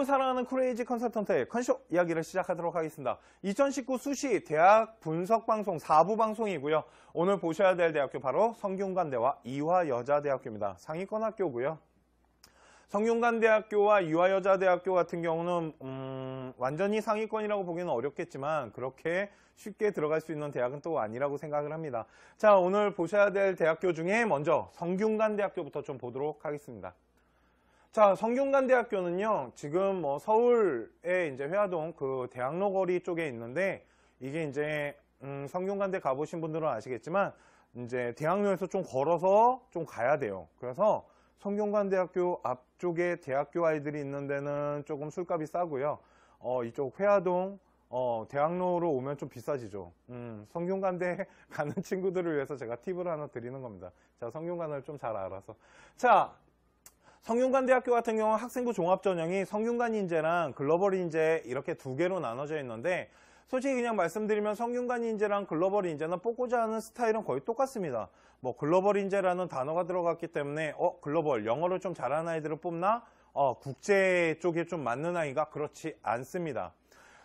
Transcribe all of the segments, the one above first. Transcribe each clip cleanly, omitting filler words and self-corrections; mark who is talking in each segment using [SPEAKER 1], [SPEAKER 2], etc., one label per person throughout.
[SPEAKER 1] 사랑하는 크레이지 컨설턴트의 컨쇼 이야기를 시작하도록 하겠습니다. 2019 수시 대학 분석방송 4부 방송이고요. 오늘 보셔야 될 대학교 바로 성균관대와 이화여자대학교입니다. 상위권 학교고요. 성균관대학교와 이화여자대학교 같은 경우는 완전히 상위권이라고 보기는 어렵겠지만 그렇게 쉽게 들어갈 수 있는 대학은 또 아니라고 생각을 합니다. 자, 오늘 보셔야 될 대학교 중에 먼저 성균관대학교부터 좀 보도록 하겠습니다. 자, 성균관대학교는요, 지금 뭐 서울에 이제 회화동 그 대학로 거리 쪽에 있는데, 이게 이제, 성균관대 가보신 분들은 아시겠지만, 이제 대학로에서 좀 걸어서 좀 가야 돼요. 그래서 성균관대학교 앞쪽에 대학교 아이들이 있는 데는 조금 술값이 싸고요. 이쪽 회화동, 대학로로 오면 좀 비싸지죠. 성균관대 가는 친구들을 위해서 제가 팁을 하나 드리는 겁니다. 자, 성균관을 좀 잘 알아서. 자, 성균관대학교 같은 경우는 학생부 종합전형이 성균관인재랑 글로벌인재 이렇게 두 개로 나눠져 있는데 솔직히 그냥 말씀드리면 성균관인재랑 글로벌인재는 뽑고자 하는 스타일은 거의 똑같습니다. 뭐 글로벌인재라는 단어가 들어갔기 때문에 글로벌 영어를 좀 잘하는 아이들을 뽑나? 국제 쪽에 좀 맞는 아이가 그렇지 않습니다.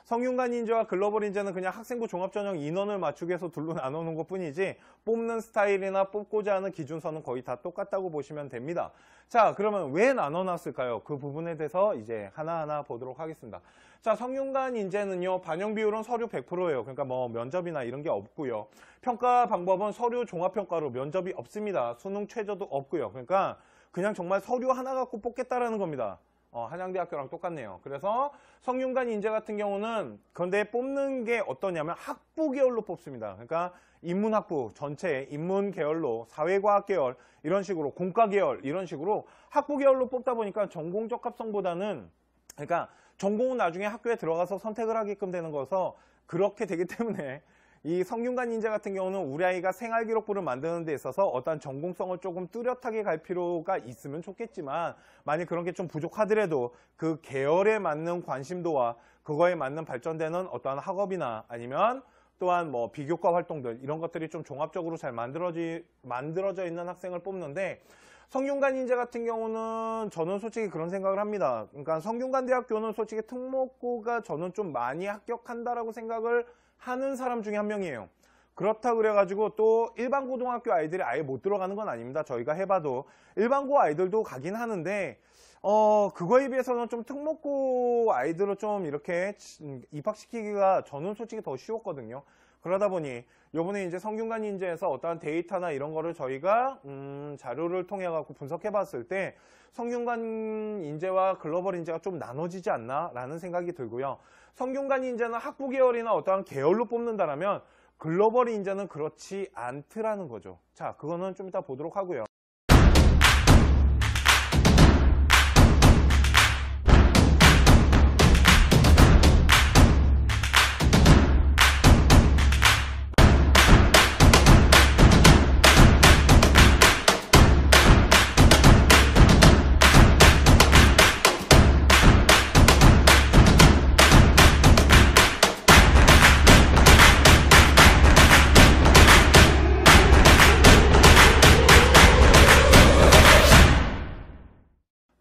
[SPEAKER 1] 성균관인재와 글로벌인재는 그냥 학생부 종합전형 인원을 맞추기 위해서 둘로 나누는 것 뿐이지 뽑는 스타일이나 뽑고자 하는 기준선은 거의 다 똑같다고 보시면 됩니다. 자, 그러면 왜 나눠놨을까요? 그 부분에 대해서 이제 하나하나 보도록 하겠습니다. 자, 성균관인재는요, 반영 비율은 서류 100%예요. 그러니까 뭐 면접이나 이런 게 없고요. 평가 방법은 서류 종합평가로 면접이 없습니다. 수능 최저도 없고요. 그러니까 그냥 정말 서류 하나 갖고 뽑겠다라는 겁니다. 한양대학교랑 똑같네요. 그래서 성균관인재 같은 경우는 그런데 뽑는 게 어떠냐면 학부 계열로 뽑습니다. 그러니까 인문학부 전체 인문 계열로 사회과학 계열 이런 식으로 공과 계열 이런 식으로 학부 계열로 뽑다 보니까 전공 적합성보다는 그러니까 전공은 나중에 학교에 들어가서 선택을 하게끔 되는 거라서 그렇게 되기 때문에 이 성균관인재 같은 경우는 우리 아이가 생활기록부를 만드는 데 있어서 어떤 전공성을 조금 뚜렷하게 갈 필요가 있으면 좋겠지만 만약 그런 게 좀 부족하더라도 그 계열에 맞는 관심도와 그거에 맞는 발전되는 어떠한 학업이나 아니면 또한 뭐 비교과 활동들 이런 것들이 좀 종합적으로 잘 만들어져 있는 학생을 뽑는데 성균관인재 같은 경우는 저는 솔직히 그런 생각을 합니다. 그러니까 성균관대학교는 솔직히 특목고가 저는 좀 많이 합격한다라고 생각을 하는 사람 중에 한 명이에요. 그렇다 그래가지고 또 일반 고등학교 아이들이 아예 못 들어가는 건 아닙니다. 저희가 해봐도 일반고 아이들도 가긴 하는데 그거에 비해서는 좀 특목고 아이들을 좀 이렇게 입학시키기가 저는 솔직히 더 쉬웠거든요. 그러다 보니 요번에 이제 성균관인재에서 어떠한 데이터나 이런 거를 저희가 자료를 통해 갖고 분석해 봤을 때 성균관인재와 글로벌인재가 좀 나눠지지 않나 라는 생각이 들고요. 성균관인재는 학부 계열이나 어떠한 계열로 뽑는다라면 글로벌인재는 그렇지 않더라는 거죠. 자, 그거는 좀 이따 보도록 하고요.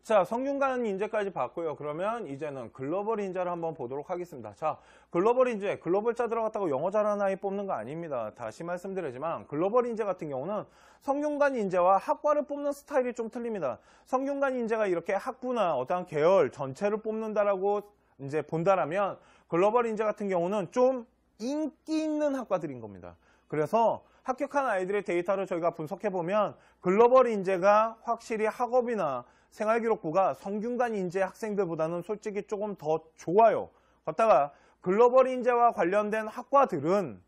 [SPEAKER 1] 자, 성균관인재까지 봤고요. 그러면 이제는 글로벌인재를 한번 보도록 하겠습니다. 자, 글로벌인재, 글로벌자 들어갔다고 영어 잘하는 아이 뽑는 거 아닙니다. 다시 말씀드리지만 글로벌인재 같은 경우는 성균관인재와 학과를 뽑는 스타일이 좀 틀립니다. 성균관인재가 이렇게 학부나 어떠한 계열 전체를 뽑는다라고 이제 본다라면 글로벌인재 같은 경우는 좀 인기 있는 학과들인 겁니다. 그래서 합격한 아이들의 데이터를 저희가 분석해보면 글로벌인재가 확실히 학업이나 생활기록부가 성균관인재 학생들보다는 솔직히 조금 더 좋아요. 걷다가 글로벌인재와 관련된 학과들은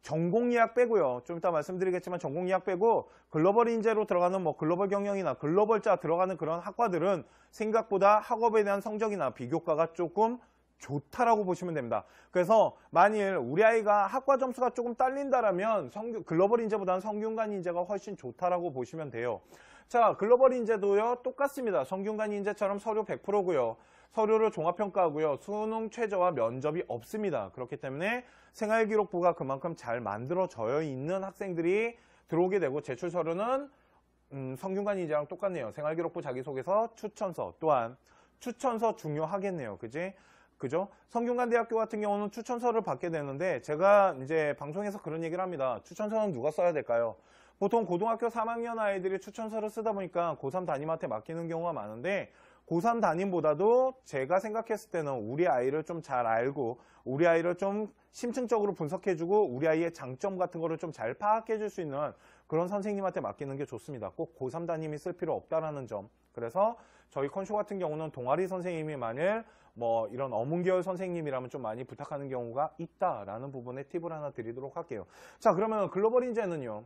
[SPEAKER 1] 전공예약 빼고요. 좀 이따 말씀드리겠지만 전공예약 빼고 글로벌인재로 들어가는 뭐 글로벌 경영이나 글로벌자 들어가는 그런 학과들은 생각보다 학업에 대한 성적이나 비교과가 조금 좋다라고 보시면 됩니다. 그래서 만일 우리 아이가 학과 점수가 조금 딸린다라면 글로벌인재보다는 성균관인재가 훨씬 좋다라고 보시면 돼요. 자, 글로벌인재도요 똑같습니다. 성균관인재처럼 서류 100%고요. 서류를 종합평가하고요. 수능 최저와 면접이 없습니다. 그렇기 때문에 생활기록부가 그만큼 잘 만들어져 있는 학생들이 들어오게 되고 제출 서류는 성균관인재랑 똑같네요. 생활기록부 자기소개서, 추천서 또한 추천서 중요하겠네요. 그죠? 성균관대학교 같은 경우는 추천서를 받게 되는데 제가 이제 방송에서 그런 얘기를 합니다. 추천서는 누가 써야 될까요? 보통 고등학교 3학년 아이들이 추천서를 쓰다 보니까 고3 담임한테 맡기는 경우가 많은데 고3 담임보다도 제가 생각했을 때는 우리 아이를 좀 잘 알고 우리 아이를 좀 심층적으로 분석해주고 우리 아이의 장점 같은 거를 좀 잘 파악해줄 수 있는 그런 선생님한테 맡기는 게 좋습니다. 꼭 고3 담임이 쓸 필요 없다라는 점. 그래서 저희 컨쇼 같은 경우는 동아리 선생님이 만일 뭐 이런 어문계열 선생님이라면 좀 많이 부탁하는 경우가 있다라는 부분에 팁을 하나 드리도록 할게요. 자, 그러면 글로벌 인재는요.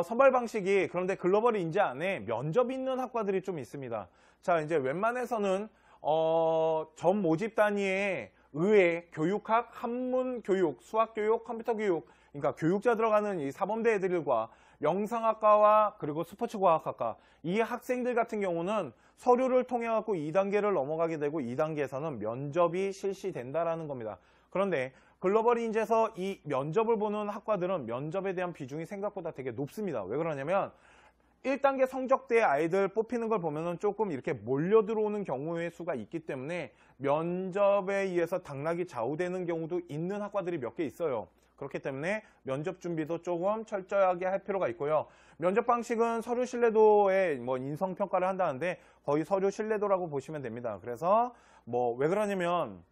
[SPEAKER 1] 선발 방식이 그런데 글로벌 인재 안에 면접이 있는 학과들이 좀 있습니다. 자, 이제 웬만해서는 전 모집 단위에 의회, 교육학, 한문 교육, 수학 교육, 컴퓨터 교육, 그러니까 교육자 들어가는 이 사범대 애들과 영상학과와 그리고 스포츠과학학과 이 학생들 같은 경우는 서류를 통해 갖고 2단계를 넘어가게 되고 2단계에서는 면접이 실시된다라는 겁니다. 그런데 글로벌 인재에서 이 면접을 보는 학과들은 면접에 대한 비중이 생각보다 되게 높습니다. 왜 그러냐면 1단계 성적대의 아이들 뽑히는 걸 보면은 조금 이렇게 몰려 들어오는 경우의 수가 있기 때문에 면접에 의해서 당락이 좌우되는 경우도 있는 학과들이 몇 개 있어요. 그렇기 때문에 면접 준비도 조금 철저하게 할 필요가 있고요. 면접 방식은 서류 신뢰도에 뭐 인성평가를 한다는데 거의 서류 신뢰도라고 보시면 됩니다. 그래서 뭐 왜 그러냐면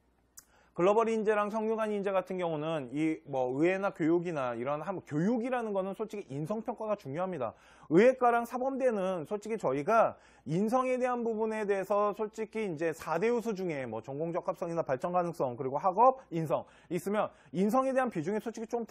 [SPEAKER 1] 글로벌 인재랑 성균관 인재 같은 경우는 이 뭐 의회나 교육이나 이런 교육이라는 거는 솔직히 인성평가가 중요합니다. 의회과랑 사범대는 솔직히 저희가 인성에 대한 부분에 대해서 솔직히 이제 4대 요소 중에 뭐 전공 적합성이나 발전 가능성 그리고 학업, 인성 있으면 인성에 대한 비중이 솔직히 좀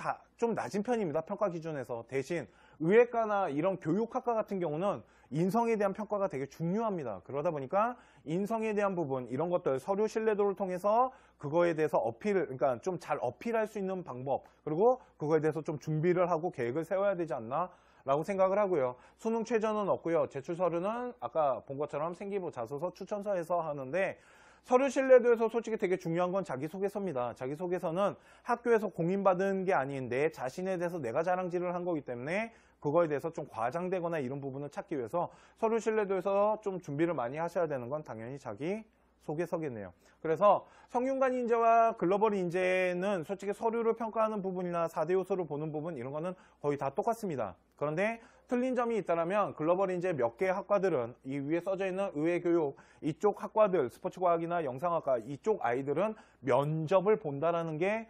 [SPEAKER 1] 낮은 편입니다. 평가 기준에서. 대신 의회과나 이런 교육학과 같은 경우는 인성에 대한 평가가 되게 중요합니다. 그러다 보니까 인성에 대한 부분 이런 것들 서류 신뢰도를 통해서 그거에 대해서 그러니까 좀 잘 어필할 수 있는 방법 그리고 그거에 대해서 좀 준비를 하고 계획을 세워야 되지 않나 라고 생각을 하고요. 수능 최저는 없고요. 제출 서류는 아까 본 것처럼 생기부, 자소서, 추천서에서 하는데 서류 신뢰도에서 솔직히 되게 중요한 건 자기소개서입니다. 자기소개서는 학교에서 공인받은 게 아닌 내 자신에 대해서 내가 자랑질을 한 거기 때문에 그거에 대해서 좀 과장되거나 이런 부분을 찾기 위해서 서류 신뢰도에서 좀 준비를 많이 하셔야 되는 건 당연히 자기소개서겠네요. 그래서 성균관 인재와 글로벌 인재는 솔직히 서류를 평가하는 부분이나 4대 요소를 보는 부분 이런 거는 거의 다 똑같습니다. 그런데 틀린 점이 있다면 글로벌 인재 몇 개의 학과들은 이 위에 써져 있는 의회교육 이쪽 학과들 스포츠과학이나 영상학과 이쪽 아이들은 면접을 본다라는 게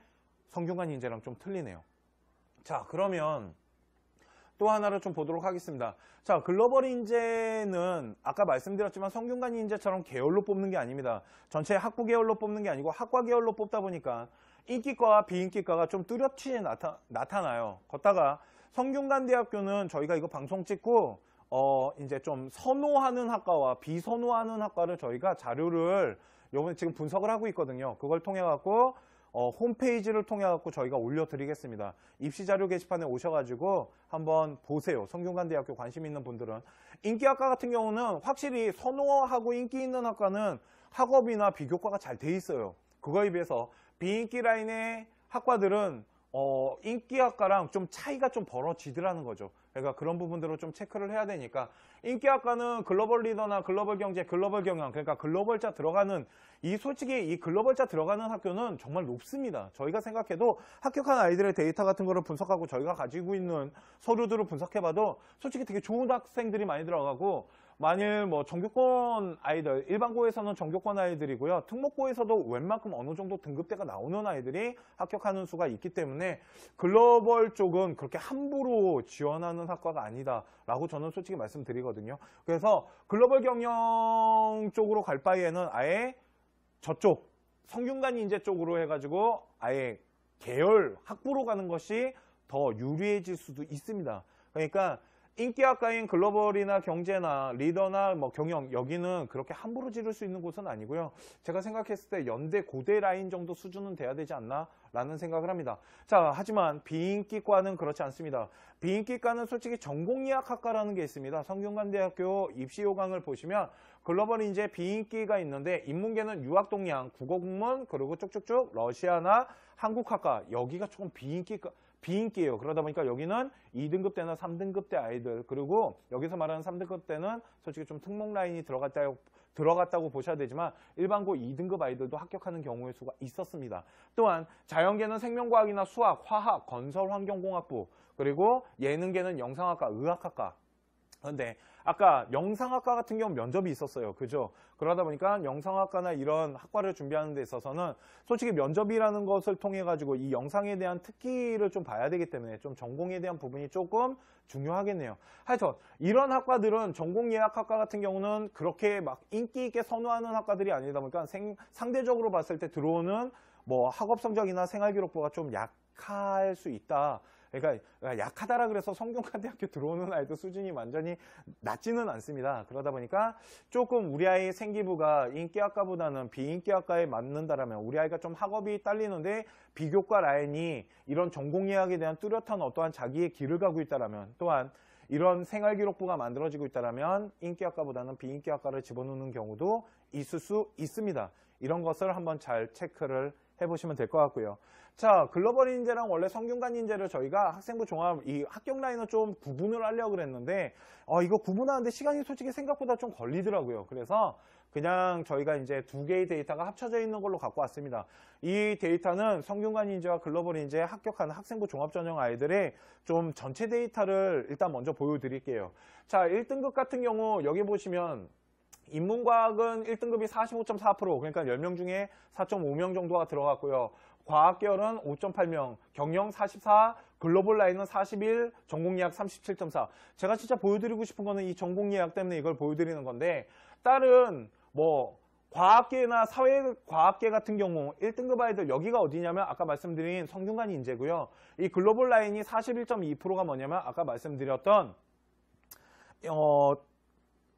[SPEAKER 1] 성균관 인재랑 좀 틀리네요. 자, 그러면 또 하나를 좀 보도록 하겠습니다. 자, 글로벌 인재는 아까 말씀드렸지만 성균관 인재처럼 계열로 뽑는 게 아닙니다. 전체 학부 계열로 뽑는 게 아니고 학과 계열로 뽑다 보니까 인기과와 비인기과가 좀 뚜렷이 나타나요. 걷다가 성균관대학교는 저희가 이거 방송 찍고 이제 좀 선호하는 학과와 비선호하는 학과를 저희가 자료를 요번에 지금 분석을 하고 있거든요. 그걸 통해 갖고 홈페이지를 통해 갖고 저희가 올려드리겠습니다. 입시자료 게시판에 오셔가지고 한번 보세요. 성균관대학교 관심 있는 분들은. 인기학과 같은 경우는 확실히 선호하고 인기 있는 학과는 학업이나 비교과가 잘 돼 있어요. 그거에 비해서 비인기 라인의 학과들은 인기학과랑 좀 차이가 좀 벌어지더라는 거죠. 그러니까 그런 부분들을 좀 체크를 해야 되니까 인기학과는 글로벌 리더나 글로벌 경제, 글로벌 경영 그러니까 글로벌자 들어가는 솔직히 이 글로벌자 들어가는 학교는 정말 높습니다. 저희가 생각해도 합격한 아이들의 데이터 같은 거를 분석하고 저희가 가지고 있는 서류들을 분석해봐도 솔직히 되게 좋은 학생들이 많이 들어가고 만일 뭐 정규권 아이들, 일반고에서는 정규권 아이들이고요. 특목고에서도 웬만큼 어느 정도 등급대가 나오는 아이들이 합격하는 수가 있기 때문에 글로벌 쪽은 그렇게 함부로 지원하는 학과가 아니다라고 저는 솔직히 말씀드리거든요. 그래서 글로벌 경영 쪽으로 갈 바에는 아예 저쪽 성균관 인재 쪽으로 해가지고 아예 계열 학부로 가는 것이 더 유리해질 수도 있습니다. 그러니까 인기학과인 글로벌이나 경제나 리더나 뭐 경영 여기는 그렇게 함부로 지를 수 있는 곳은 아니고요. 제가 생각했을 때 연대 고대 라인 정도 수준은 돼야 되지 않나 라는 생각을 합니다. 자, 하지만 비인기과는 그렇지 않습니다. 비인기과는 솔직히 전공의학학과라는 게 있습니다. 성균관대학교 입시요강을 보시면 글로벌 인재 비인기가 있는데 인문계는 유학동양, 국어국문 그리고 쭉쭉쭉 러시아나 한국학과 여기가 조금 비인기예요. 그러다 보니까 여기는 2등급 때나 3등급 때 아이들, 그리고 여기서 말하는 3등급 때는 솔직히 좀 특목 라인이 들어갔다고 보셔야 되지만 일반고 2등급 아이들도 합격하는 경우의 수가 있었습니다. 또한 자연계는 생명과학이나 수학, 화학, 건설, 환경공학부, 그리고 예능계는 영상학과, 의학학과. 그런데 아까 영상학과 같은 경우 면접이 있었어요. 그죠? 그러다 보니까 영상학과나 이런 학과를 준비하는 데 있어서는 솔직히 면접이라는 것을 통해 가지고 이 영상에 대한 특기를 좀 봐야 되기 때문에 좀 전공에 대한 부분이 조금 중요하겠네요. 하여튼 이런 학과들은 전공예약학과 같은 경우는 그렇게 막 인기 있게 선호하는 학과들이 아니다 보니까 상대적으로 봤을 때 들어오는 뭐 학업 성적이나 생활기록부가 좀 약할 수 있다. 그러니까 약하다라 그래서 성균관대학교 들어오는 아이들 수준이 완전히 낮지는 않습니다. 그러다 보니까 조금 우리 아이 생기부가 인기학과보다는 비인기학과에 맞는다라면, 우리 아이가 좀 학업이 딸리는데 비교과 라인이 이런 전공예학에 대한 뚜렷한 어떠한 자기의 길을 가고 있다라면, 또한 이런 생활기록부가 만들어지고 있다라면 인기학과보다는 비인기학과를 집어넣는 경우도 있을 수 있습니다. 이런 것을 한번 잘 체크를 해보시면 될 것 같고요. 자, 글로벌 인재랑 원래 성균관 인재를 저희가 학생부 종합 이 합격 라인을 좀 구분을 하려고 그랬는데 이거 구분하는데 시간이 솔직히 생각보다 좀 걸리더라고요. 그래서 그냥 저희가 이제 두 개의 데이터가 합쳐져 있는 걸로 갖고 왔습니다. 이 데이터는 성균관 인재와 글로벌 인재에 합격한 학생부 종합 전형 아이들의 좀 전체 데이터를 일단 먼저 보여드릴게요. 자, 1등급 같은 경우 여기 보시면 인문과학은 1등급이 45.4%, 그러니까 10명 중에 4.5명 정도가 들어갔고요. 과학계열은 5.8명, 경영 44, 글로벌 라인은 41, 전공예학 37.4. 제가 진짜 보여드리고 싶은 거는 이 전공예학 때문에 이걸 보여드리는 건데, 다른 뭐 과학계나 사회과학계 같은 경우 1등급 아이들 여기가 어디냐면 아까 말씀드린 성균관 인재고요. 이 글로벌 라인이 41.2%가 뭐냐면 아까 말씀드렸던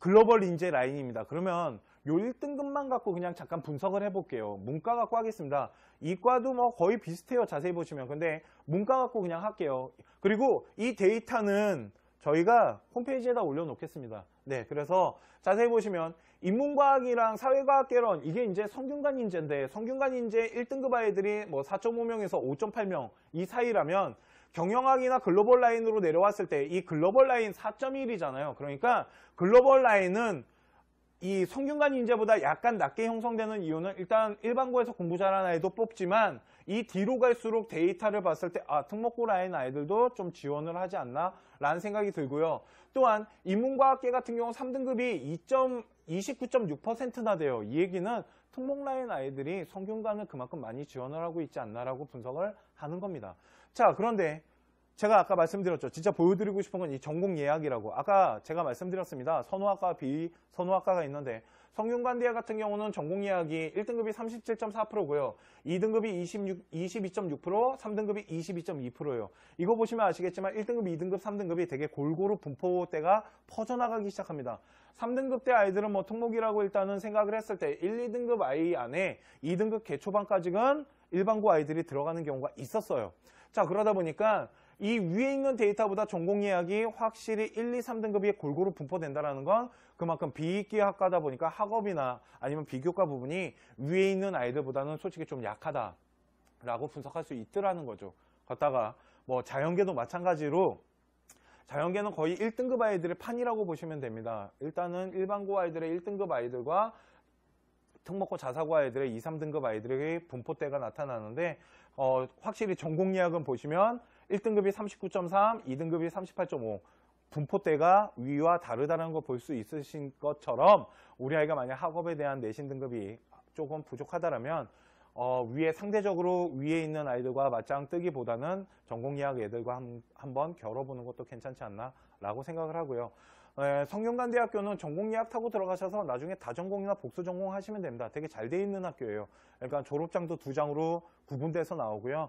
[SPEAKER 1] 글로벌 인재 라인입니다. 그러면 요 1등급만 갖고 그냥 잠깐 분석을 해볼게요. 문과 갖고 하겠습니다. 이과도 뭐 거의 비슷해요. 자세히 보시면. 근데 문과 갖고 그냥 할게요. 그리고 이 데이터는 저희가 홈페이지에다 올려놓겠습니다. 네, 그래서 자세히 보시면 인문과학이랑 사회과학계론 이게 이제 성균관 인재인데 성균관 인재 1등급 아이들이 뭐 4.5명에서 5.8명 이 사이라면 경영학이나 글로벌 라인으로 내려왔을 때 이 글로벌 라인 4.1이잖아요. 그러니까 글로벌 라인은 이 성균관 인재보다 약간 낮게 형성되는 이유는 일단 일반고에서 공부 잘하는 아이도 뽑지만 이 뒤로 갈수록 데이터를 봤을 때 특목고 라인 아이들도 좀 지원을 하지 않나 라는 생각이 들고요. 또한 인문과학계 같은 경우 3등급이 29.6%나 돼요. 이 얘기는 특목 라인 아이들이 성균관을 그만큼 많이 지원을 하고 있지 않나라고 분석을 하는 겁니다. 자, 그런데 제가 아까 말씀드렸죠. 진짜 보여드리고 싶은 건 이 전공 예약이라고. 아까 제가 말씀드렸습니다. 선호학과, 비선호학과가 있는데 성균관대학 같은 경우는 전공 예약이 1등급이 37.4%고요. 2등급이 22.6%, 3등급이 22.2%예요. 이거 보시면 아시겠지만 1등급, 2등급, 3등급이 되게 골고루 분포대가 퍼져나가기 시작합니다. 3등급 대 아이들은 뭐 특목이라고 일단은 생각을 했을 때 1, 2등급 아이 안에 2등급 개초반까지는 일반고 아이들이 들어가는 경우가 있었어요. 자, 그러다 보니까 이 위에 있는 데이터보다 전공 예약이 확실히 1, 2, 3등급이 골고루 분포된다는 건 그만큼 비익기 학과다 보니까 학업이나 아니면 비교과 부분이 위에 있는 아이들보다는 솔직히 좀 약하다라고 분석할 수 있더라는 거죠. 걷다가 뭐 자연계도 마찬가지로 자연계는 거의 1등급 아이들의 판이라고 보시면 됩니다. 일단은 일반고 아이들의 1등급 아이들과 특목고 자사고 아이들의 2, 3등급 아이들의 분포대가 나타나는데 확실히 전공 예약은 보시면 1등급이 39.3, 2등급이 38.5 분포대가 위와 다르다는 거 볼 수 있으신 것처럼 우리 아이가 만약 학업에 대한 내신 등급이 조금 부족하다면 위에 상대적으로 위에 있는 아이들과 맞짱 뜨기보다는 전공 예약 애들과 한번 겨뤄보는 것도 괜찮지 않나 라고 생각을 하고요. 성균관대학교는 전공 예약 타고 들어가셔서 나중에 다전공이나 복수전공 하시면 됩니다. 되게 잘 돼 있는 학교예요. 그러니까 졸업장도 2장으로 구분돼서 나오고요.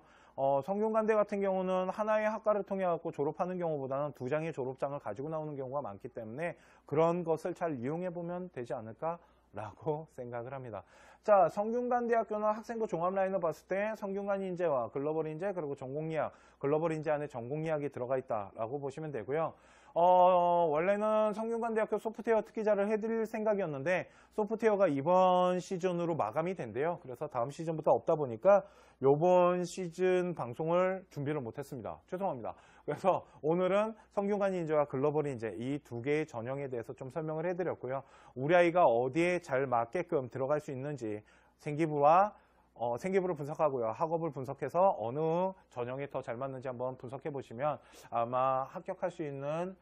[SPEAKER 1] 성균관대 같은 경우는 하나의 학과를 통해 갖고 졸업하는 경우보다는 2장의 졸업장을 가지고 나오는 경우가 많기 때문에 그런 것을 잘 이용해 보면 되지 않을까라고 생각을 합니다. 자, 성균관대학교는 학생부 종합 라인을 봤을 때 성균관 인재와 글로벌 인재 그리고 전공 예약, 글로벌 인재 안에 전공 예약이 들어가 있다라고 보시면 되고요. 원래는 성균관대학교 소프트웨어 특기자를 해드릴 생각이었는데 소프트웨어가 이번 시즌으로 마감이 된대요. 그래서 다음 시즌부터 없다 보니까 이번 시즌 방송을 준비를 못했습니다. 죄송합니다. 그래서 오늘은 성균관 인재와 글로벌 인재 이 두 개의 전형에 대해서 좀 설명을 해드렸고요. 우리 아이가 어디에 잘 맞게끔 들어갈 수 있는지 생기부를 분석하고요. 학업을 분석해서 어느 전형에 더 잘 맞는지 한번 분석해 보시면 아마 합격할 수 있는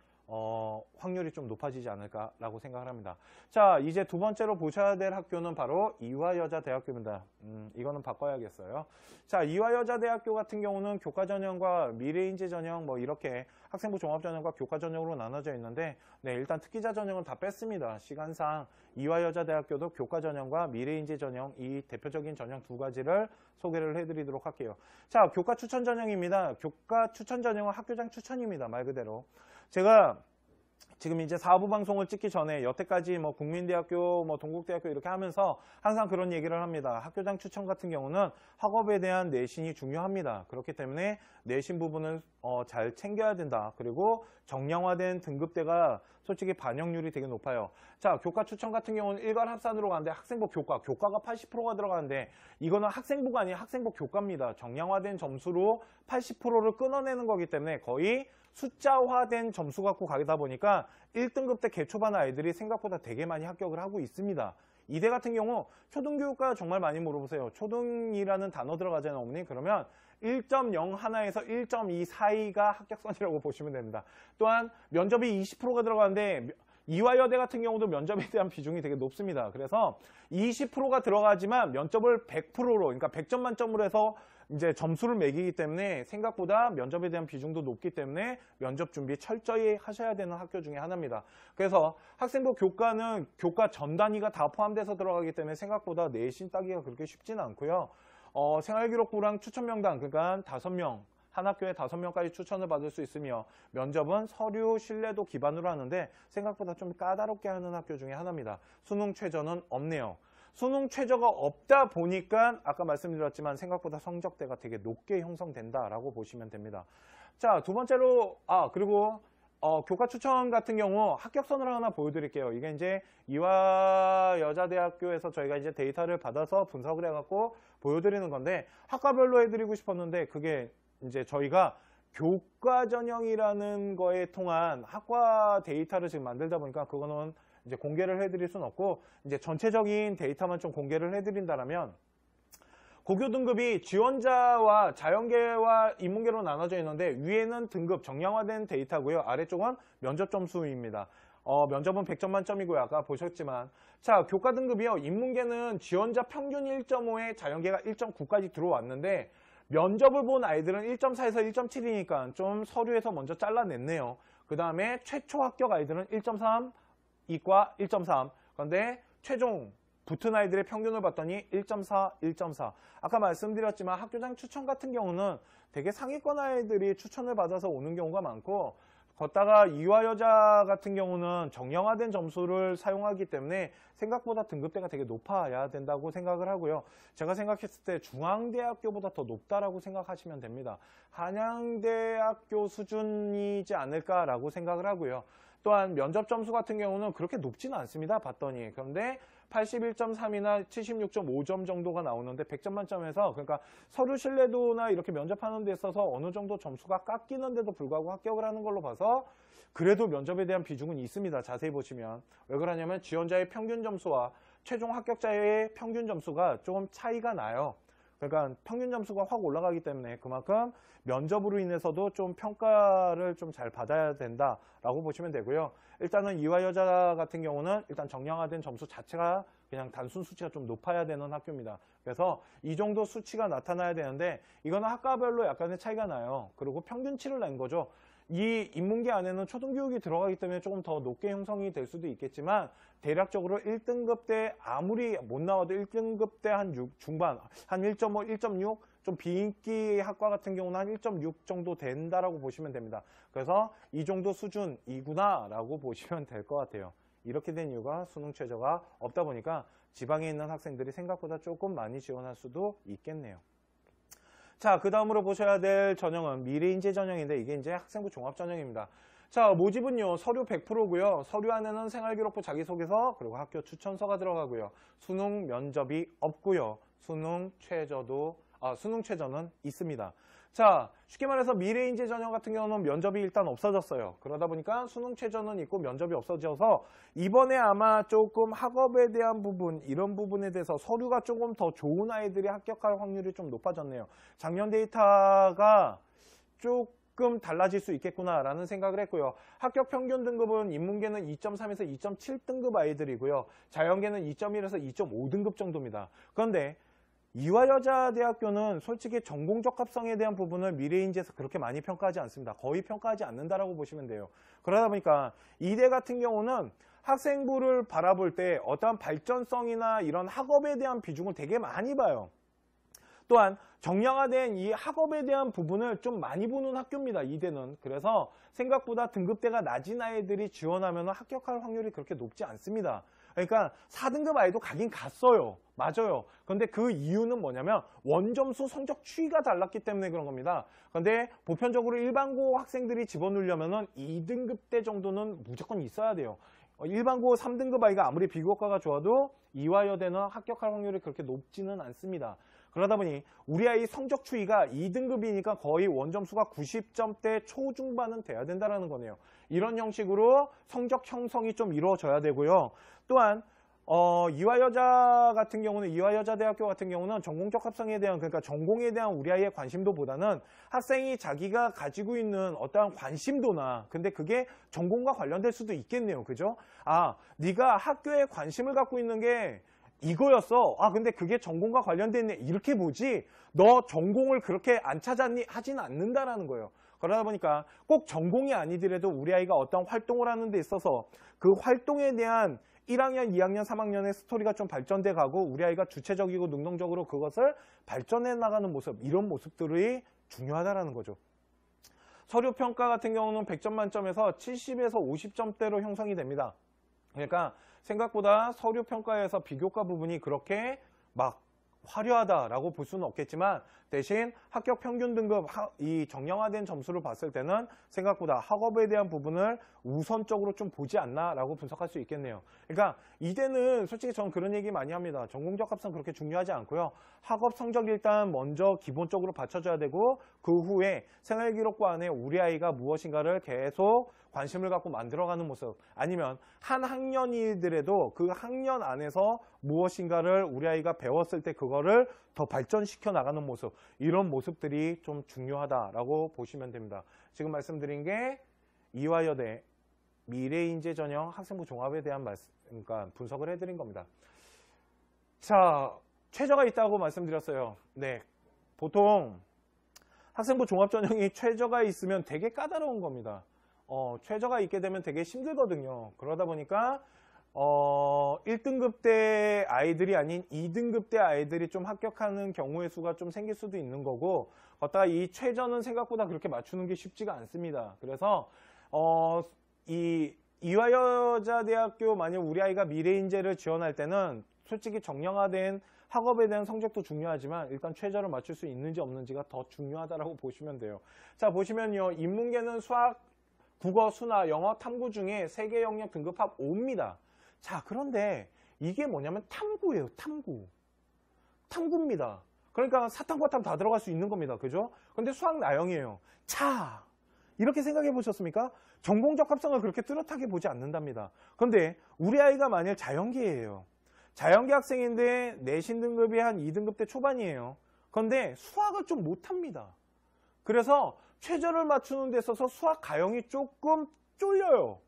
[SPEAKER 1] 확률이 좀 높아지지 않을까라고 생각을 합니다. 자, 이제 두 번째로 보셔야 될 학교는 바로 이화여자대학교입니다. 이거는 바꿔야겠어요. 자, 이화여자대학교 같은 경우는 교과전형과 미래인재 전형 뭐 이렇게 학생부 종합전형과 교과전형으로 나눠져 있는데 네, 일단 특기자 전형은 다 뺐습니다. 시간상 이화여자대학교도 교과전형과 미래인재 전형 이 대표적인 전형 두 가지를 소개를 해드리도록 할게요. 자, 교과 추천 전형입니다. 교과 추천 전형은 학교장 추천입니다. 말 그대로. 제가 지금 이제 4부 방송을 찍기 전에 여태까지 뭐 국민대학교, 뭐 동국대학교 이렇게 하면서 항상 그런 얘기를 합니다. 학교장 추천 같은 경우는 학업에 대한 내신이 중요합니다. 그렇기 때문에 내신 부분을 잘 챙겨야 된다. 그리고 정량화된 등급대가 솔직히 반영률이 되게 높아요. 자, 교과 추천 같은 경우는 일괄 합산으로 가는데 학생부 교과가 80%가 들어가는데 이거는 학생부가 아니라 학생부 교과입니다. 정량화된 점수로 80%를 끊어내는 거기 때문에 거의 숫자화된 점수 갖고 가다 보니까 1등급 때 개초반 아이들이 생각보다 되게 많이 합격을 하고 있습니다. 이대 같은 경우 초등교육과 정말 많이 물어보세요. 초등이라는 단어 들어가잖아요, 어머니. 그러면 1.01에서 1.2 사이가 합격선이라고 보시면 됩니다. 또한 면접이 20%가 들어가는데 이화여대 같은 경우도 면접에 대한 비중이 되게 높습니다. 그래서 20%가 들어가지만 면접을 100%로, 그러니까 100점 만점으로 해서 이제 점수를 매기기 때문에 생각보다 면접에 대한 비중도 높기 때문에 면접 준비 철저히 하셔야 되는 학교 중에 하나입니다. 그래서 학생부 교과는 교과 전 단위가 다 포함돼서 들어가기 때문에 생각보다 내신 따기가 그렇게 쉽지는 않고요. 생활기록부랑 추천명단, 그러니까 5명, 한 학교에 5명까지 추천을 받을 수 있으며 면접은 서류 신뢰도 기반으로 하는데 생각보다 좀 까다롭게 하는 학교 중에 하나입니다. 수능 최저는 없네요. 수능 최저가 없다 보니까 아까 말씀드렸지만 생각보다 성적대가 되게 높게 형성된다라고 보시면 됩니다. 자, 두 번째로 그리고 교과 추천 같은 경우 합격선을 하나 보여드릴게요. 이게 이제 이화여자대학교에서 저희가 이제 데이터를 받아서 분석을 해갖고 보여드리는 건데 학과별로 해드리고 싶었는데 그게 이제 저희가 교과 전형이라는 거에 통한 학과 데이터를 지금 만들다 보니까 그거는 이제 공개를 해드릴 수는 없고 이제 전체적인 데이터만 좀 공개를 해드린다면 고교 등급이 지원자와 자연계와 인문계로 나눠져 있는데 위에는 등급 정량화된 데이터고요. 아래쪽은 면접 점수입니다. 면접은 100점 만점이고요. 아까 보셨지만 자, 교과 등급이요. 인문계는 지원자 평균 1.5에 자연계가 1.9까지 들어왔는데 면접을 본 아이들은 1.4에서 1.7이니까 좀 서류에서 먼저 잘라냈네요. 그 다음에 최초 합격 아이들은 1.3 이과 1.3. 그런데 최종 붙은 아이들의 평균을 봤더니 1.4, 1.4. 아까 말씀드렸지만 학교장 추천 같은 경우는 되게 상위권 아이들이 추천을 받아서 오는 경우가 많고 걷다가 이화여자 같은 경우는 정량화된 점수를 사용하기 때문에 생각보다 등급대가 되게 높아야 된다고 생각을 하고요. 제가 생각했을 때 중앙대학교보다 더 높다라고 생각하시면 됩니다. 한양대학교 수준이지 않을까라고 생각을 하고요. 또한 면접 점수 같은 경우는 그렇게 높지는 않습니다. 봤더니. 그런데 81.3이나 76.5점 정도가 나오는데 100점 만점에서 그러니까 서류 신뢰도나 이렇게 면접하는 데 있어서 어느 정도 점수가 깎이는데도 불구하고 합격을 하는 걸로 봐서 그래도 면접에 대한 비중은 있습니다. 자세히 보시면. 왜 그러냐면 지원자의 평균 점수와 최종 합격자의 평균 점수가 조금 차이가 나요. 그러니까 평균 점수가 확 올라가기 때문에 그만큼 면접으로 인해서도 좀 평가를 좀 잘 받아야 된다라고 보시면 되고요. 일단은 이화여자 같은 경우는 일단 정량화된 점수 자체가 그냥 단순 수치가 좀 높아야 되는 학교입니다. 그래서 이 정도 수치가 나타나야 되는데 이거는 학과별로 약간의 차이가 나요. 그리고 평균치를 낸 거죠. 이 인문계 안에는 초등교육이 들어가기 때문에 조금 더 높게 형성이 될 수도 있겠지만 대략적으로 1등급 때 아무리 못 나와도 1등급 때 한 중반, 한 1.5, 1.6 좀 비인기 학과 같은 경우는 한 1.6 정도 된다라고 보시면 됩니다. 그래서 이 정도 수준이구나 라고 보시면 될 것 같아요. 이렇게 된 이유가 수능 최저가 없다 보니까 지방에 있는 학생들이 생각보다 조금 많이 지원할 수도 있겠네요. 자, 그 다음으로 보셔야 될 전형은 미래인재 전형인데 이게 이제 학생부 종합 전형입니다. 자, 모집은요, 서류 100%고요. 서류 안에는 생활기록부 자기소개서, 그리고 학교 추천서가 들어가고요. 수능 면접이 없고요. 수능 최저는 있습니다. 자, 쉽게 말해서 미래인재 전형 같은 경우는 면접이 일단 없어졌어요. 그러다 보니까 수능 최저는 있고 면접이 없어져서 이번에 아마 조금 학업에 대한 부분, 이런 부분에 대해서 서류가 조금 더 좋은 아이들이 합격할 확률이 좀 높아졌네요. 작년 데이터가 조금 달라질 수 있겠구나라는 생각을 했고요. 합격 평균 등급은 인문계는 2.3에서 2.7 등급 아이들이고요. 자연계는 2.1에서 2.5 등급 정도입니다. 그런데 이화여자대학교는 솔직히 전공적합성에 대한 부분을 미래인재에서 그렇게 많이 평가하지 않습니다. 거의 평가하지 않는다라고 보시면 돼요. 그러다 보니까 이대 같은 경우는 학생부를 바라볼 때 어떠한 발전성이나 이런 학업에 대한 비중을 되게 많이 봐요. 또한 정량화된 이 학업에 대한 부분을 좀 많이 보는 학교입니다. 이대는. 그래서 생각보다 등급대가 낮은 아이들이 지원하면 합격할 확률이 그렇게 높지 않습니다. 그러니까 4등급 아이도 가긴 갔어요. 맞아요. 그런데 그 이유는 뭐냐면 원점수 성적 추이가 달랐기 때문에 그런 겁니다. 그런데 보편적으로 일반고 학생들이 집어넣으려면 2등급대 정도는 무조건 있어야 돼요. 일반고 3등급 아이가 아무리 비교과가 좋아도 이화여대는 합격할 확률이 그렇게 높지는 않습니다. 그러다 보니 우리 아이 성적 추이가 2등급이니까 거의 원점수가 90점대 초중반은 돼야 된다는 거네요. 이런 형식으로 성적 형성이 좀 이루어져야 되고요. 또한 이화여자 같은 경우는 이화여자대학교 같은 경우는 전공적 합성에 대한 그러니까 전공에 대한 우리 아이의 관심도보다는 학생이 자기가 가지고 있는 어떠한 관심도나 근데 그게 전공과 관련될 수도 있겠네요. 그죠? 아, 네가 학교에 관심을 갖고 있는 게 이거였어. 아, 근데 그게 전공과 관련됐네. 이렇게 보지. 너 전공을 그렇게 안 찾았니? 하진 않는다라는 거예요. 그러다 보니까 꼭 전공이 아니더라도 우리 아이가 어떤 활동을 하는 데 있어서 그 활동에 대한 1학년, 2학년, 3학년의 스토리가 좀 발전돼 가고 우리 아이가 주체적이고 능동적으로 그것을 발전해 나가는 모습, 이런 모습들이 중요하다라는 거죠. 서류평가 같은 경우는 100점 만점에서 70에서 50점대로 형성이 됩니다. 그러니까 생각보다 서류평가에서 비교과 부분이 그렇게 막 화려하다라고 볼 수는 없겠지만 대신 합격 평균 등급 이 정량화된 점수를 봤을 때는 생각보다 학업에 대한 부분을 우선적으로 좀 보지 않나라고 분석할 수 있겠네요. 그러니까 이대는 솔직히 저는 그런 얘기 많이 합니다. 전공적 합성 그렇게 중요하지 않고요. 학업 성적 일단 먼저 기본적으로 받쳐줘야 되고 그 후에 생활기록부 안에 우리 아이가 무엇인가를 계속 관심을 갖고 만들어가는 모습 아니면 한 학년이더라도 그 학년 안에서 무엇인가를 우리 아이가 배웠을 때 그거를 더 발전시켜 나가는 모습 이런 모습들이 좀 중요하다라고 보시면 됩니다. 지금 말씀드린 게 이화여대 미래인재 전형 학생부 종합에 대한 그러니까 분석을 해드린 겁니다. 자, 최저가 있다고 말씀드렸어요. 네, 보통 학생부 종합 전형이 최저가 있으면 되게 까다로운 겁니다. 최저가 있게 되면 되게 힘들거든요. 그러다 보니까 1등급대 아이들이 아닌 2등급대 아이들이 좀 합격하는 경우의 수가 좀 생길 수도 있는 거고 거기다가 이 최저는 생각보다 그렇게 맞추는 게 쉽지가 않습니다. 그래서 이 이화여자대학교 만약 우리 아이가 미래인재를 지원할 때는 솔직히 정량화된 학업에 대한 성적도 중요하지만 일단 최저를 맞출 수 있는지 없는지가 더 중요하다라고 보시면 돼요. 자, 보시면요. 인문계는 수학, 국어, 수나, 영어, 탐구 중에 3개 영역 등급 합 5입니다. 자, 그런데 이게 뭐냐면 탐구예요. 탐구입니다. 그러니까 사탐과 탐 다 들어갈 수 있는 겁니다. 그죠? 근데 수학 나영이에요. 자, 이렇게 생각해 보셨습니까? 전공적 합성을 그렇게 뚜렷하게 보지 않는답니다. 그런데 우리 아이가 만일 자연계예요. 자연계 학생인데 내신 등급이 한 2등급대 초반이에요. 그런데 수학을 좀 못합니다. 그래서 최저를 맞추는 데 있어서 수학 가형이 조금 쫄려요.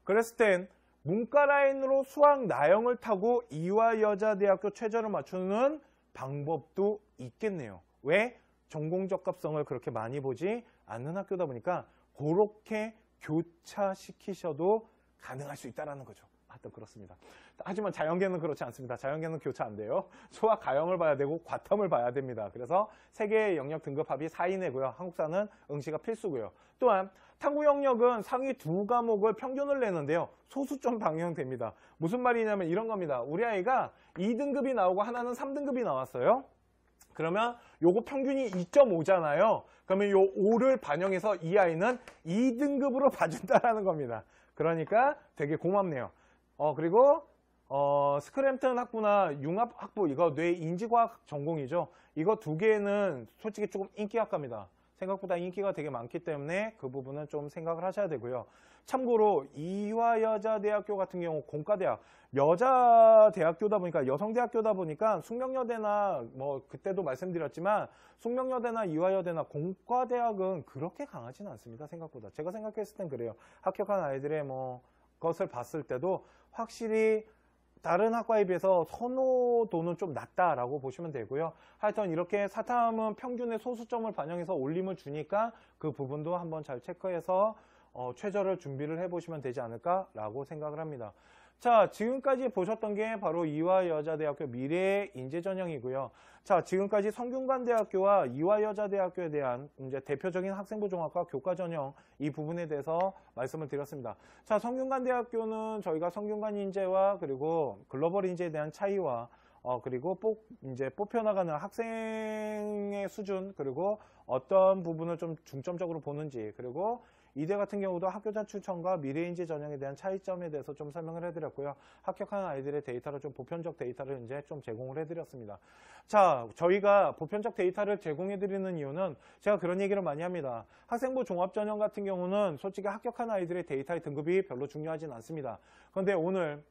[SPEAKER 1] 그랬을 땐 문과 라인으로 수학 나형을 타고 이화여자대학교 최저를 맞추는 방법도 있겠네요. 왜? 전공적 합성을 그렇게 많이 보지 않는 학교다 보니까 그렇게 교차시키셔도 가능할 수 있다는 거죠. 하여튼 그렇습니다. 하지만 자연계는 그렇지 않습니다. 자연계는 교차 안 돼요. 수학 가형을 봐야 되고 과탐을 봐야 됩니다. 그래서 3개의 영역 등급 합이 4 이내고요. 한국사는 응시가 필수고요. 또한 탐구 영역은 상위 2과목을 평균을 내는데요. 소수점 방향됩니다. 무슨 말이냐면 이런 겁니다. 우리 아이가 2등급이 나오고 하나는 3등급이 나왔어요. 그러면 요거 평균이 2.5잖아요. 그러면 요 5를 반영해서 이 아이는 2등급으로 봐준다라는 겁니다. 그러니까 되게 고맙네요. 그리고 스크램튼 학부나 융합 학부, 이거 뇌 인지과학 전공이죠. 이거 두 개는 솔직히 조금 인기학과입니다. 생각보다 인기가 되게 많기 때문에 그 부분은 좀 생각을 하셔야 되고요. 참고로 이화여자대학교 같은 경우 공과대학, 여자대학교다 보니까, 여성대학교다 보니까 숙명여대나 뭐 그때도 말씀드렸지만 숙명여대나 이화여대나 공과대학은 그렇게 강하지는 않습니다. 생각보다. 제가 생각했을 땐 그래요. 합격한 아이들의 뭐 것을 봤을 때도 확실히 다른 학과에 비해서 선호도는 좀 낮다라고 보시면 되고요. 하여튼 이렇게 사탐은 평균의 소수점을 반영해서 올림을 주니까 그 부분도 한번 잘 체크해서 최저를 준비를 해보시면 되지 않을까라고 생각을 합니다. 자, 지금까지 보셨던 게 바로 이화여자대학교 미래의 인재전형이고요. 자, 지금까지 성균관대학교와 이화여자대학교에 대한 이제 대표적인 학생부 종합과 교과전형 이 부분에 대해서 말씀을 드렸습니다. 자, 성균관대학교는 저희가 성균관 인재와 그리고 글로벌 인재에 대한 차이와 그리고 이제 뽑혀나가는 학생의 수준, 그리고 어떤 부분을 좀 중점적으로 보는지, 그리고 이대 같은 경우도 학교장 추천과 미래인재 전형에 대한 차이점에 대해서 좀 설명을 해드렸고요. 합격한 아이들의 데이터를 좀 보편적 데이터를 이제 좀 제공을 해드렸습니다. 자, 저희가 보편적 데이터를 제공해드리는 이유는 제가 그런 얘기를 많이 합니다. 학생부 종합전형 같은 경우는 솔직히 합격한 아이들의 데이터의 등급이 별로 중요하진 않습니다. 그런데 오늘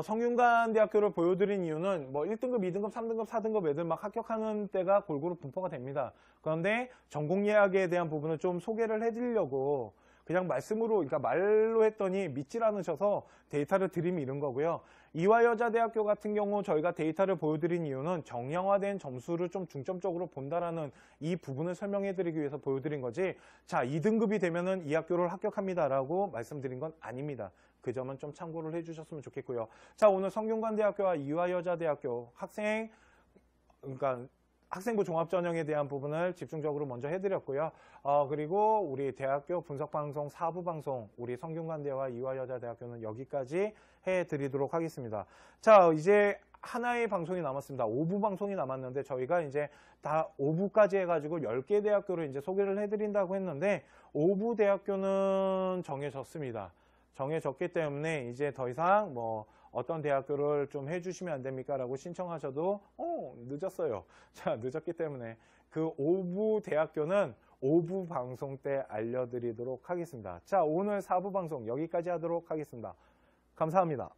[SPEAKER 1] 성균관대학교를 보여드린 이유는 뭐 1등급, 2등급, 3등급, 4등급 애들 막 합격하는 때가 골고루 분포가 됩니다. 그런데 전공 예약에 대한 부분을 좀 소개를 해드리려고 그냥 말씀으로, 그러니까 말로 했더니 믿질 않으셔서 데이터를 드리면 이런 거고요. 이화여자대학교 같은 경우 저희가 데이터를 보여드린 이유는 정형화된 점수를 좀 중점적으로 본다라는 이 부분을 설명해드리기 위해서 보여드린 거지, 자, 2등급이 되면은 이 학교를 합격합니다라고 말씀드린 건 아닙니다. 그 점은 좀 참고를 해주셨으면 좋겠고요. 자, 오늘 성균관대학교와 이화여자대학교 그러니까 학생부 종합전형에 대한 부분을 집중적으로 먼저 해드렸고요. 그리고 우리 대학교 분석방송 4부 방송, 우리 성균관대와 이화여자대학교는 여기까지 해드리도록 하겠습니다. 자, 이제 하나의 방송이 남았습니다. 5부 방송이 남았는데 저희가 이제 다 5부까지 해가지고 10개 대학교를 이제 소개를 해드린다고 했는데 5부 대학교는 정해졌습니다. 정해졌기 때문에 이제 더 이상 뭐 어떤 대학교를 좀 해주시면 안 됩니까? 라고 신청하셔도 늦었어요. 자, 늦었기 때문에 그 5부 대학교는 5부 방송 때 알려드리도록 하겠습니다. 자, 오늘 4부 방송 여기까지 하도록 하겠습니다. 감사합니다.